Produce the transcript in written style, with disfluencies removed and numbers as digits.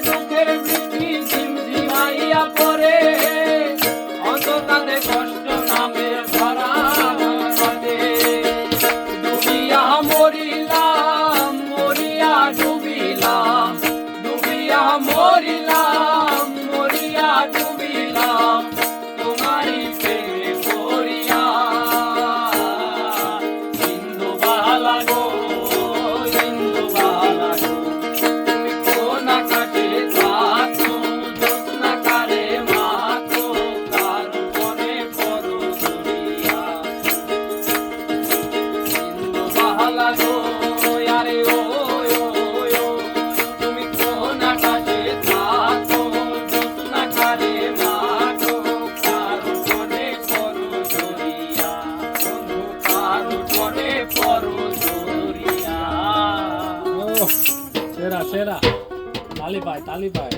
দুঃখের বৃষ্টি ঝিমঝিমাইয়া পড়ে, অন্তকালে কষ্ট নামে ভরা নদে। ডুবিয়া মরিলাম, মরিয়া ডুবিলাম, ডুবিয়া মরিলাম, মরিয়া ডুবিলাম, তোমারই প্রেমে পড়িয়া। ইন্দুবালা গো, ইন্দুবালা গো, তুমি কোন আকাশে থাকো, জ্যোৎস্না কারে মাখো, কার উপরে পড়ো ঝরিয়া। ইন্দুবালা গো, আরে ও ও, তুমি কোন আকাশে থাকো, জ্যোৎস্না কারে মাখো, কার উপরে পড়ো ঝরিয়া। বন্ধু কার উপরে পড়ো ঝরিয়া। সেরা সেরা, তালি পায় তালি পায়।